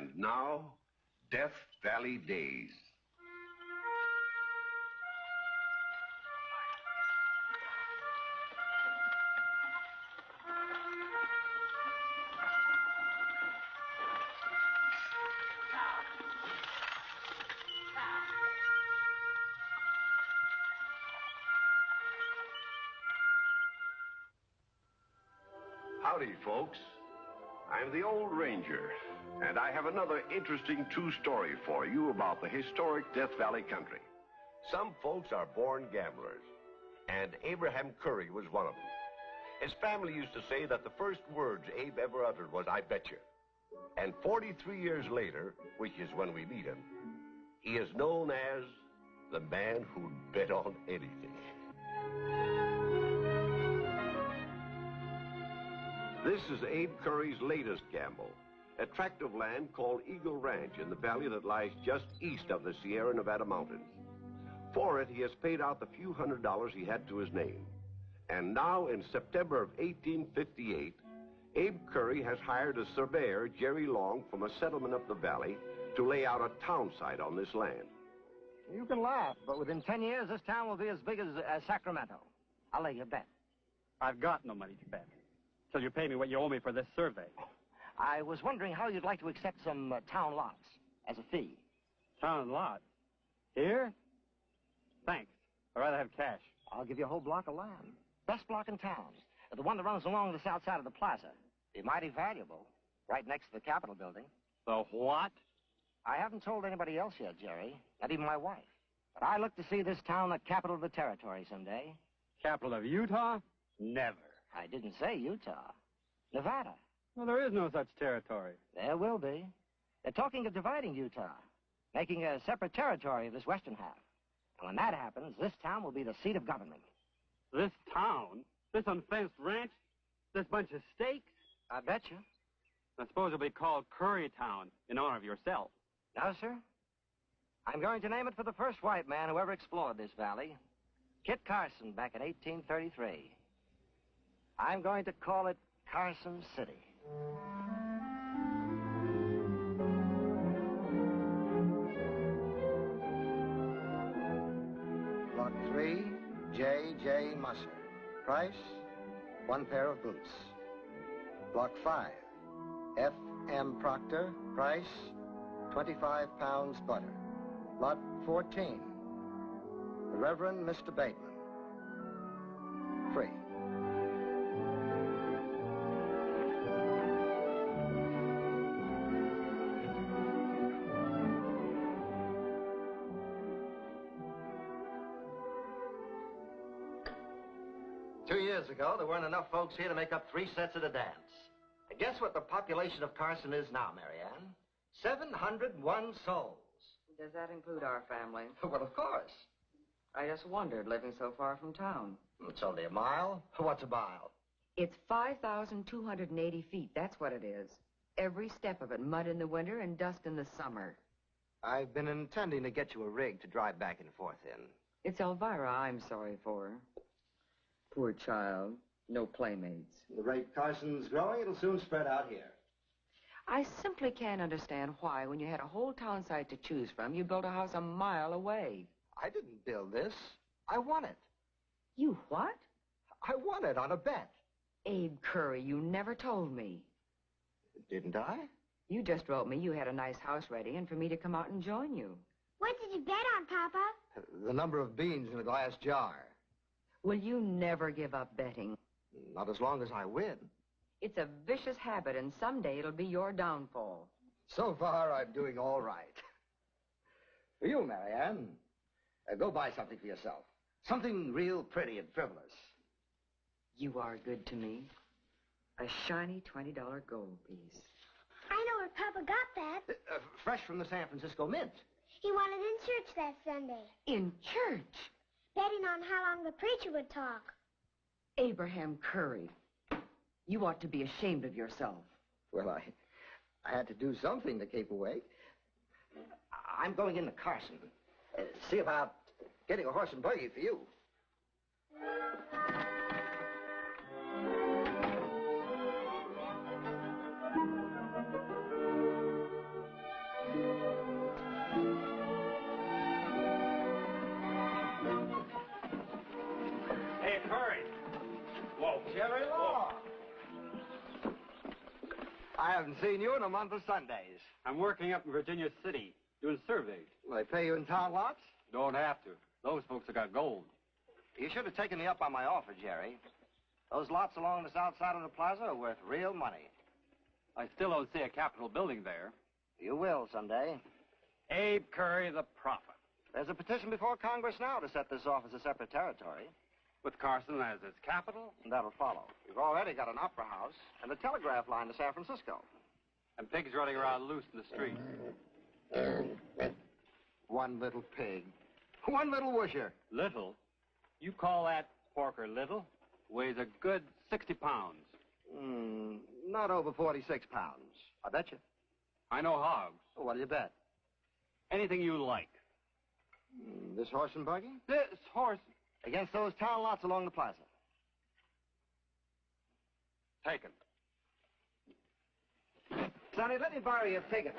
And now, Death Valley Days. Howdy, folks. I'm the Old Ranger, and I have another interesting true story for you about the historic Death Valley country. Some folks are born gamblers, and Abraham Curry was one of them. His family used to say that the first words Abe ever uttered was, "I bet you." And 43 years later, which is when we meet him, he is known as the man who'd bet on anything. This is Abe Curry's latest gamble, a tract of land called Eagle Ranch in the valley that lies just east of the Sierra Nevada mountains. For it, he has paid out the few $100s he had to his name. And now, in September of 1858, Abe Curry has hired a surveyor, Jerry Long, from a settlement up the valley to lay out a town site on this land. You can laugh, but within 10 years, this town will be as big as Sacramento. I'll lay you a bet. I've got no money to bet. Till you pay me what you owe me for this survey. I was wondering how you'd like to accept some town lots as a fee. Town lot? Here? Thanks. I'd rather have cash. I'll give you a whole block of land. Best block in town. The one that runs along the south side of the plaza. Be mighty valuable. Right next to the Capitol building. The what? I haven't told anybody else yet, Jerry. Not even my wife. But I look to see this town the capital of the territory someday. Capital of Utah? Never. I didn't say Utah. Nevada. Well, there is no such territory. There will be. They're talking of dividing Utah, making a separate territory of this western half. And when that happens, this town will be the seat of government. This town? This unfenced ranch? This bunch of stakes? I bet you. I suppose it'll be called Currytown in honor of yourself. No, sir. I'm going to name it for the first white man who ever explored this valley. Kit Carson back in 1833. I'm going to call it Carson City. Lot 3, J. Musser. Price, 1 pair of boots. Block 5, F.M. Proctor. Price, 25 pounds butter. Lot 14, the Reverend Mr. Bateman. Free. Years ago, there weren't enough folks here to make up 3 sets of the dance. And guess what the population of Carson is now, Marianne? 701 souls. Does that include our family? Well, of course. I just wondered, living so far from town. It's only a mile. What's a mile? It's 5,280 feet, that's what it is. Every step of it, mud in the winter and dust in the summer. I've been intending to get you a rig to drive back and forth in. It's Elvira I'm sorry for. Poor child. No playmates. The rate Carson's growing, it'll soon spread out here. I simply can't understand why, when you had a whole town site to choose from, you built a house a mile away. I didn't build this. I won it. You what? I won it on a bet. Abe Curry, you never told me. Didn't I? You just wrote me you had a nice house ready and for me to come out and join you. What did you bet on, Papa? The number of beans in a glass jar. Will you never give up betting? Not as long as I win. It's a vicious habit, and someday it'll be your downfall. So far, I'm doing all right. For you, Marianne, go buy something for yourself. Something real pretty and frivolous. You are good to me. A shiny $20 gold piece. I know where Papa got that. Fresh from the San Francisco Mint. He wanted in church that Sunday. In church? Betting on how long the preacher would talk. Abraham Curry, you ought to be ashamed of yourself. Well, I had to do something to keep awake. I'm going into Carson. See about getting a horse and buggy for you. I haven't seen you in a month of Sundays. I'm working up in Virginia City, doing surveys. Will they pay you in town lots? Don't have to. Those folks have got gold. You should have taken me up on my offer, Jerry. Those lots along the south side of the plaza are worth real money. I still don't see a Capitol building there. You will someday. Abe Curry, the prophet. There's a petition before Congress now to set this off as a separate territory. With Carson as its capital. And that'll follow. We've already got an opera house and a telegraph line to San Francisco. And pigs running around loose in the streets. One little pig. One little whoosher. Little? You call that porker little? Weighs a good 60 pounds. Not over 46 pounds. I bet you. I know hogs. Well, what do you bet? Anything you like. This horse and buggy? This horse. Against those town lots along the plaza. Taken. Sonny, let me borrow your pig.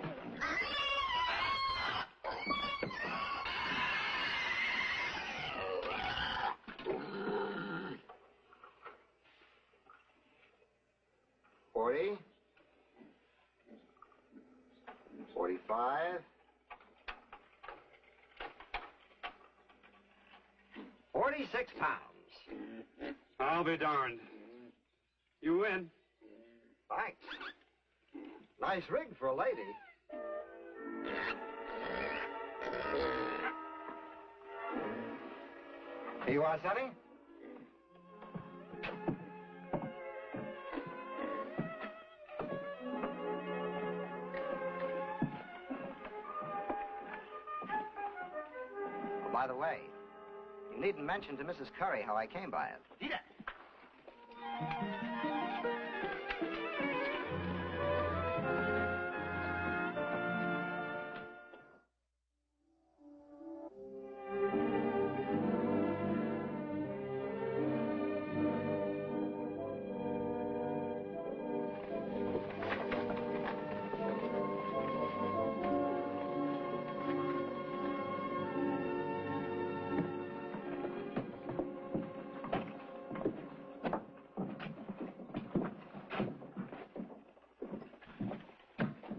$40. $45. $46. I'll be darned. You win. Thanks. Nice rig for a lady. Here you are, Sonny. By the way, you needn't mention to Mrs. Curry how I came by it. Peter.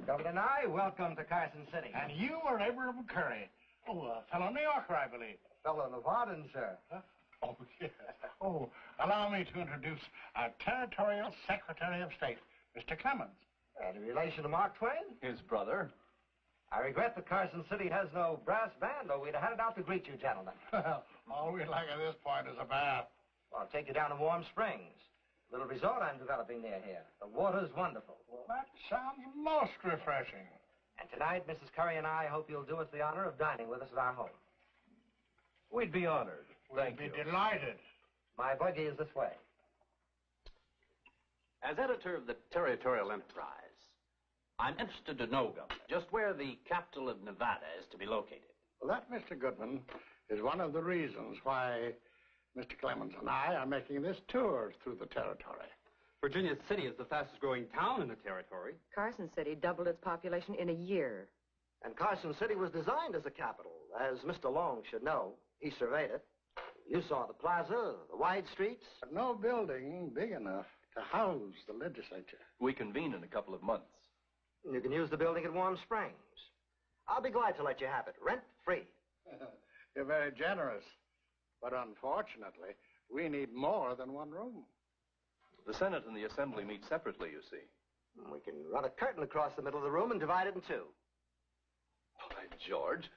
Governor Nye, welcome to Carson City. And you are Abraham Curry. Oh, a fellow New Yorker, I believe. Fellow Nevadan, sir. Huh? Oh, yes. Oh, allow me to introduce our Territorial Secretary of State, Mr. Clemens. And in relation to Mark Twain? His brother. I regret that Carson City has no brass band, or we'd have had it out to greet you, gentlemen. Well, all we'd like at this point is a bath. Well, I'll take you down to Warm Springs. Little resort I'm developing near here. The water's wonderful. Well, that sounds most refreshing. And tonight, Mrs. Curry and I hope you'll do us the honor of dining with us at our home. We'd be honored. Thank you. We'd be delighted. My buggy is this way. As editor of the Territorial Enterprise, I'm interested to know, Governor, just where the capital of Nevada is to be located. Well, that, Mr. Goodman, is one of the reasons why Mr. Clemens and I are making this tour through the territory. Virginia City is the fastest growing town in the territory. Carson City doubled its population in a year. And Carson City was designed as a capital, as Mr. Long should know. He surveyed it. You saw the plaza, the wide streets. But no building big enough to house the legislature. We convene in a couple of months. You can use the building at Warm Springs. I'll be glad to let you have it, rent-free. You're very generous. But unfortunately, we need more than one room. The Senate and the Assembly meet separately, you see. We can run a curtain across the middle of the room and divide it in two. By George,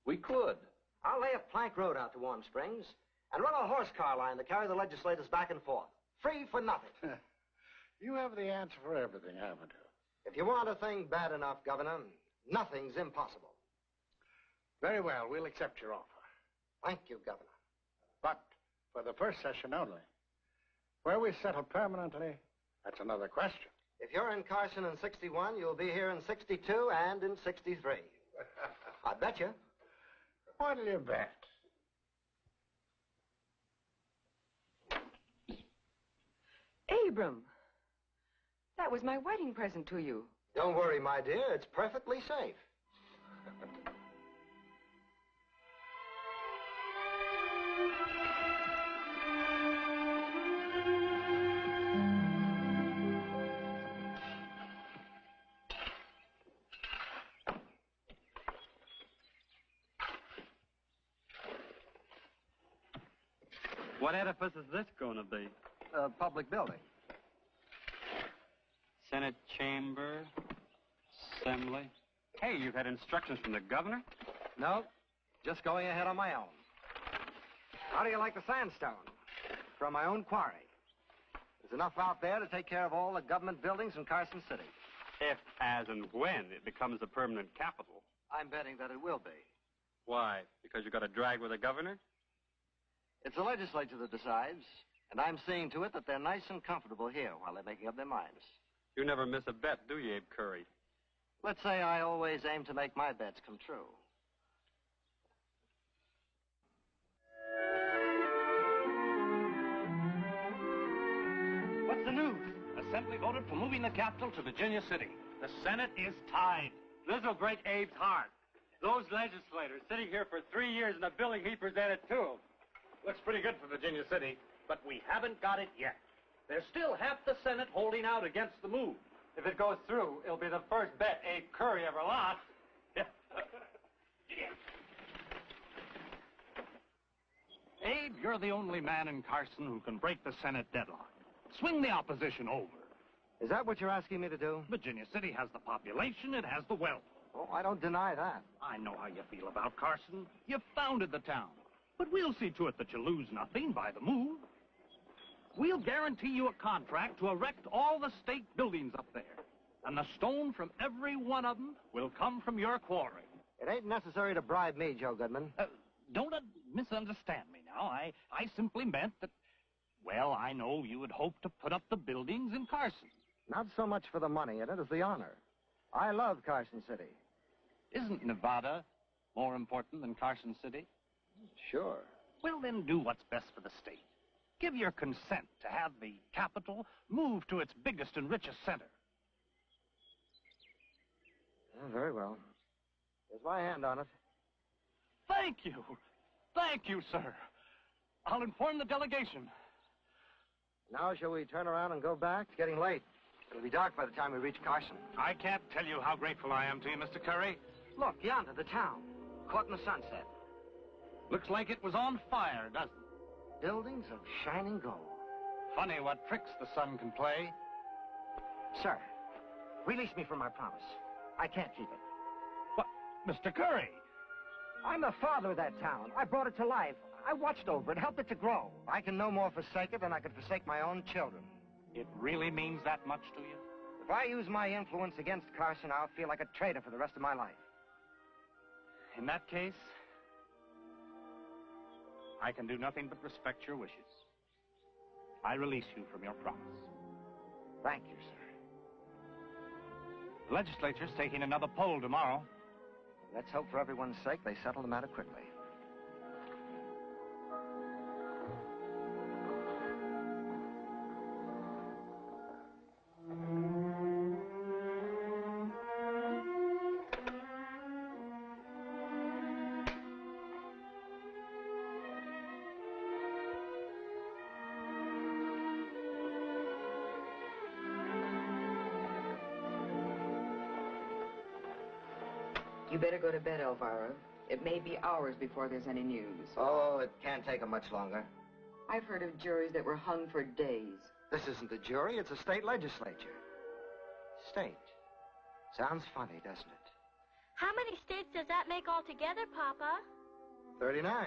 we could. I'll lay a plank road out to Warm Springs and run a horse car line to carry the legislators back and forth. Free for nothing. You have the answer for everything, haven't you? If you want a thing bad enough, Governor, nothing's impossible. Very well, we'll accept your offer. Thank you, Governor. But for the first session only. Where we settle permanently, that's another question. If you're in Carson in 61, you'll be here in 62 and in 63. I bet you. What'll you bet? Abram, that was my wedding present to you. Don't worry, my dear. It's perfectly safe. What edifice is this going to be? A public building. Senate chamber, assembly. Hey, you've had instructions from the governor? No, just going ahead on my own. How do you like the sandstone? From my own quarry. There's enough out there to take care of all the government buildings in Carson City. If, as, and when it becomes a permanent capital. I'm betting that it will be. Why? Because you got a drag with the governor? It's the legislature that decides, and I'm seeing to it that they're nice and comfortable here while they're making up their minds. You never miss a bet, do you, Abe Curry? Let's say I always aim to make my bets come true. What's the news? Assembly voted for moving the capital to Virginia City. The Senate is tied. This will break Abe's heart. Those legislators sitting here for 3 years in a building he presented to. Looks pretty good for Virginia City, but we haven't got it yet. There's still half the Senate holding out against the move. If it goes through, it'll be the first bet Abe Curry ever lost. Abe, you're the only man in Carson who can break the Senate deadlock. Swing the opposition over. Is that what you're asking me to do? Virginia City has the population, it has the wealth. Oh, I don't deny that. I know how you feel about Carson. You founded the town. But we'll see to it that you lose nothing by the move. We'll guarantee you a contract to erect all the state buildings up there. And the stone from every one of them will come from your quarry. It ain't necessary to bribe me, Joe Goodman. Don't misunderstand me now. I simply meant that, well, I know you would hope to put up the buildings in Carson. Not so much for the money in it as the honor. I love Carson City. Isn't Nevada more important than Carson City? Sure. Well, then do what's best for the state. Give your consent to have the capital move to its biggest and richest center. Very well. There's my hand on it. Thank you. Thank you, sir. I'll inform the delegation. Now, shall we turn around and go back? It's getting late. It'll be dark by the time we reach Carson. I can't tell you how grateful I am to you, Mr. Curry. Look, yonder, the town. Caught in the sunset. Looks like it was on fire, doesn't it? Buildings of shining gold. Funny what tricks the sun can play. Sir, release me from my promise. I can't keep it. What? Mr. Curry! I'm the father of that town. I brought it to life. I watched over it, helped it to grow. I can no more forsake it than I could forsake my own children. It really means that much to you? If I use my influence against Carson, I'll feel like a traitor for the rest of my life. In that case, I can do nothing but respect your wishes. I release you from your promise. Thank you, sir. The legislature's taking another poll tomorrow. Let's hope for everyone's sake they settle the matter quickly. You better go to bed, Elvira. It may be hours before there's any news. Oh, it can't take them much longer. I've heard of juries that were hung for days. This isn't a jury, it's a state legislature. State. Sounds funny, doesn't it? How many states does that make altogether, Papa? 39.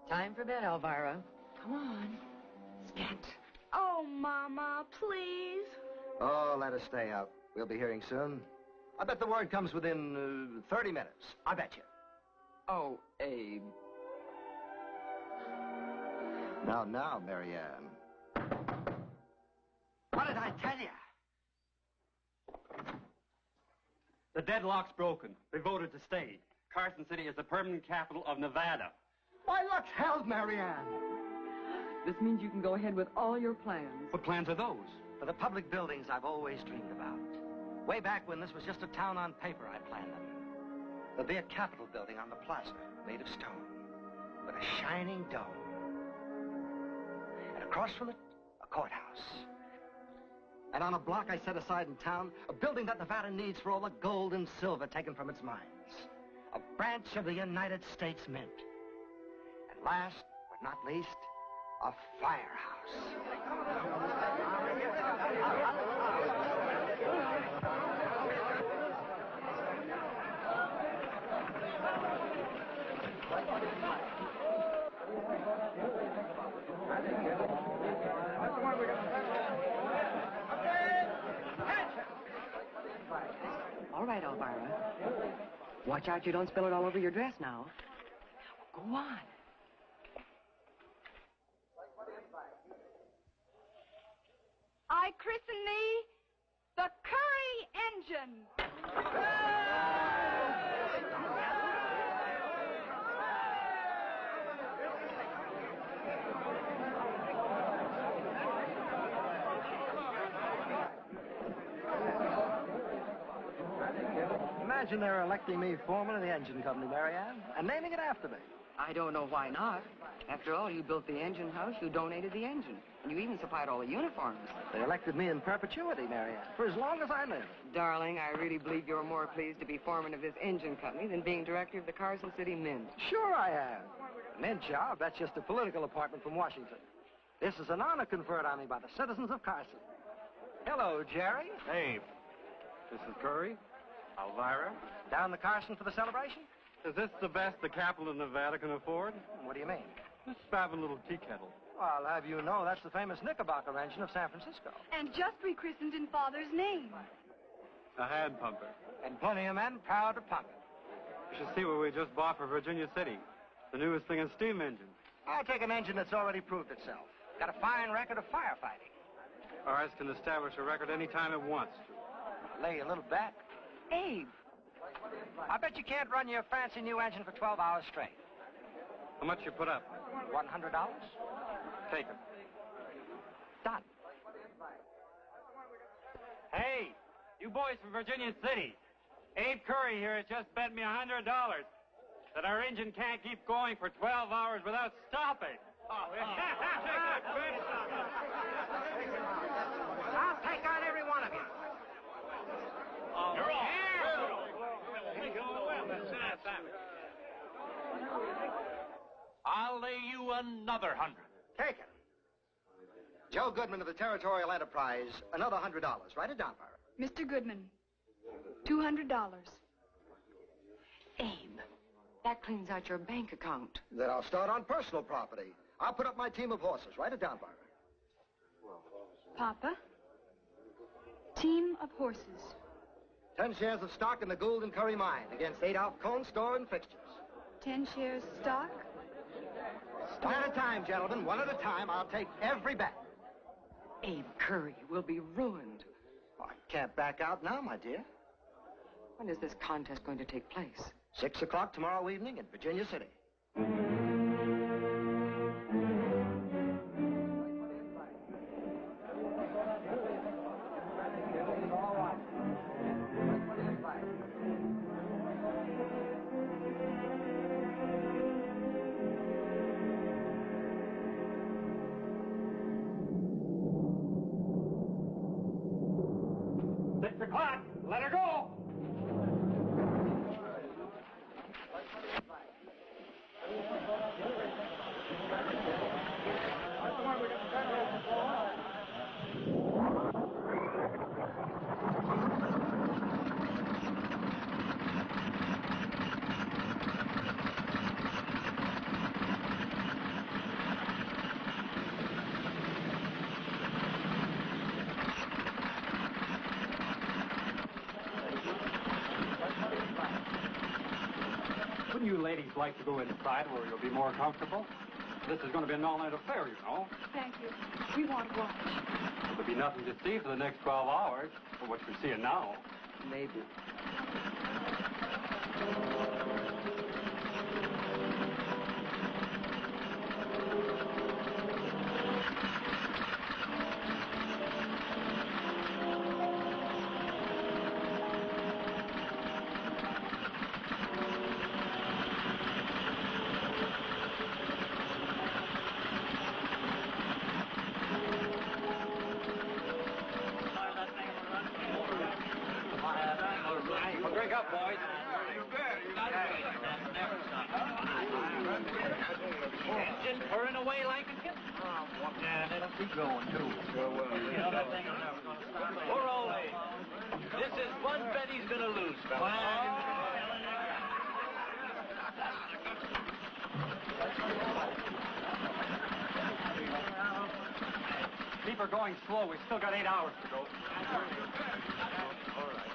Time for bed, Elvira. Come on. Scat. Oh, Mama, please. Oh, let us stay up. We'll be hearing soon. I bet the word comes within 30 minutes. I bet you. Oh, Abe. Now, Marianne. What did I tell you? The deadlock's broken. We voted to stay. Carson City is the permanent capital of Nevada. Why, let's help, Marianne. This means you can go ahead with all your plans. What plans are those? For the public buildings I've always dreamed about. Way back when this was just a town on paper, I planned them. There'll be a Capitol building on the plaza, made of stone, with a shining dome. And across from it, a courthouse. And on a block I set aside in town, a building that Nevada needs for all the gold and silver taken from its mines. A branch of the United States Mint. And last but not least, A firehouse. All right, Elvira. Watch out you don't spill it all over your dress now. Go on. I christen thee the Curry Engine. Imagine they're electing me foreman of the engine company, Marianne, and naming it after me. I don't know why not. After all, you built the engine house, you donated the engine, and you even supplied all the uniforms. They elected me in perpetuity, Marianne, for as long as I live. Darling, I really believe you're more pleased to be foreman of this engine company than being director of the Carson City Mint. Sure I am. A mint job, that's just a political appointment from Washington. This is an honor conferred on me by the citizens of Carson. Hello, Jerry. Hey, this is Curry. Elvira. Down to Carson for the celebration? Is this the best the capital of Nevada can afford? What do you mean? This spavined little tea kettle. Well, I'll have you know that's the famous Knickerbocker engine of San Francisco. And just rechristened in Father's name. A hand pumper. And plenty of men proud to pump it. You should see what we just bought for Virginia City. The newest thing in steam engines. I'll take an engine that's already proved itself. Got a fine record of firefighting. Ours can establish a record any time it wants to. Lay a little bet. Abe, I bet you can't run your fancy new engine for 12 hours straight. How much you put up? $100? Take it. Done. Hey, you boys from Virginia City. Abe Curry here has just bet me $100 that our engine can't keep going for 12 hours without stopping. I'll take on every one of you. You're off. I'll lay you another 100. Take it. Joe Goodman of the Territorial Enterprise, another $100. Write it down, Myra. Mr. Goodman, $200. Abe, that cleans out your bank account. Then I'll start on personal property. I'll put up my team of horses. Write it down, Myra. Papa, team of horses. 10 shares of stock in the Gould and Curry mine against 8-ounce cone store and fixtures. 10 shares stock. One at a time, gentlemen. One at a time. I'll take every bet. Abe Curry will be ruined. Oh, I can't back out now, my dear. When is this contest going to take place? 6 o'clock tomorrow evening in Virginia City. Let her go! Wouldn't you ladies like to go inside where you'll be more comfortable? This is going to be an all-night affair, you know. Thank you. We want to watch. There'll be nothing to see for the next 12 hours, for what you're seeing now. Maybe. Drink up, boys. Engine purring away like a kitten. Yeah, and it'll keep going, too. Sure will. You know, that thing will never going to stop. Poor old Abe. This is one bet he's going to lose, fella. Keep her going slow. We've still got 8 hours to go. All right.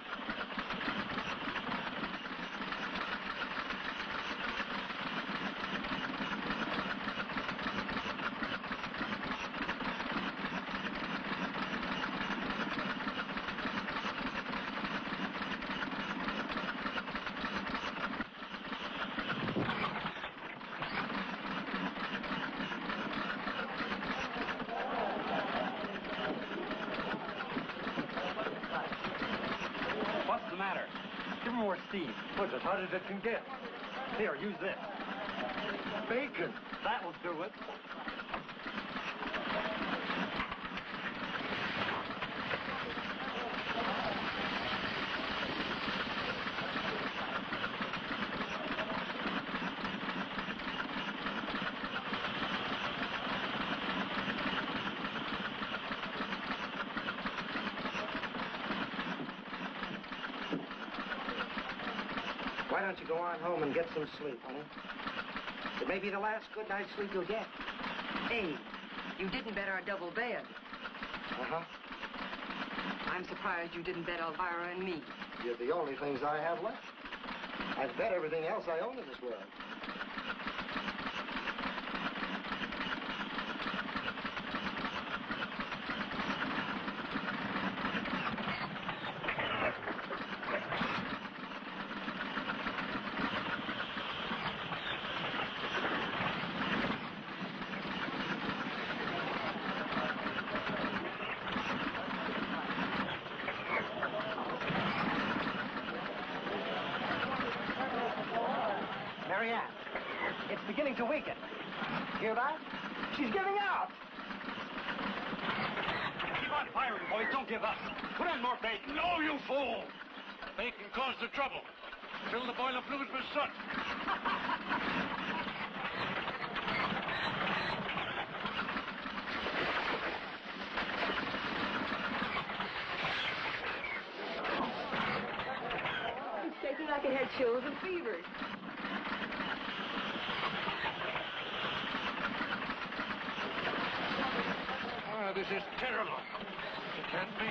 What's the matter? Give her more steam. What's as hot as it can get? Here, use this. Bacon. That will do it. Why don't you go on home and get some sleep, honey? It may be the last good night's sleep you'll get. Hey, you didn't bet our double bed. Uh-huh. I'm surprised you didn't bet Elvira and me. You're the only things I have left. I've bet everything else I own in this world. Marianne, it's beginning to weaken. Hear that? She's giving out. Keep on firing, boys. Don't give up. Put on more bacon. No, you fool. Bacon caused the trouble. Fill the boiler fluids with soot. It's shaking like it had chills and fever. Ah, this is terrible. It can't be.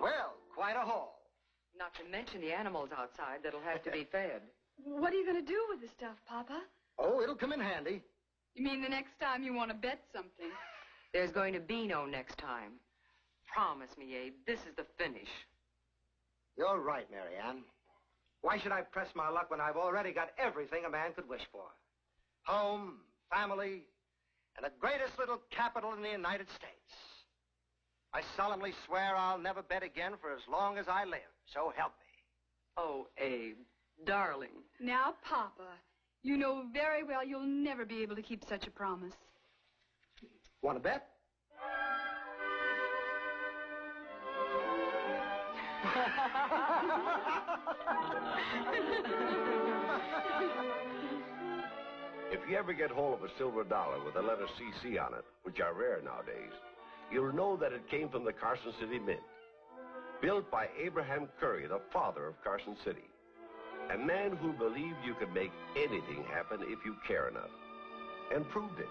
Well, quite a haul. Not to mention the animals outside that'll have to be fed. What are you going to do with the stuff, Papa? Oh, it'll come in handy. You mean the next time you want to bet something? There's going to be no next time. Promise me, Abe, this is the finish. You're right, Marianne. Why should I press my luck when I've already got everything a man could wish for? Home, family, and the greatest little capital in the United States. I solemnly swear I'll never bet again for as long as I live. So help me. Oh, Abe, darling. Now, Papa, you know very well you'll never be able to keep such a promise. Want to bet? If you ever get hold of a silver dollar with the letter CC on it, which are rare nowadays, you'll know that it came from the Carson City Mint. Built by Abraham Curry, the father of Carson City. A man who believed you could make anything happen if you care enough. And proved it.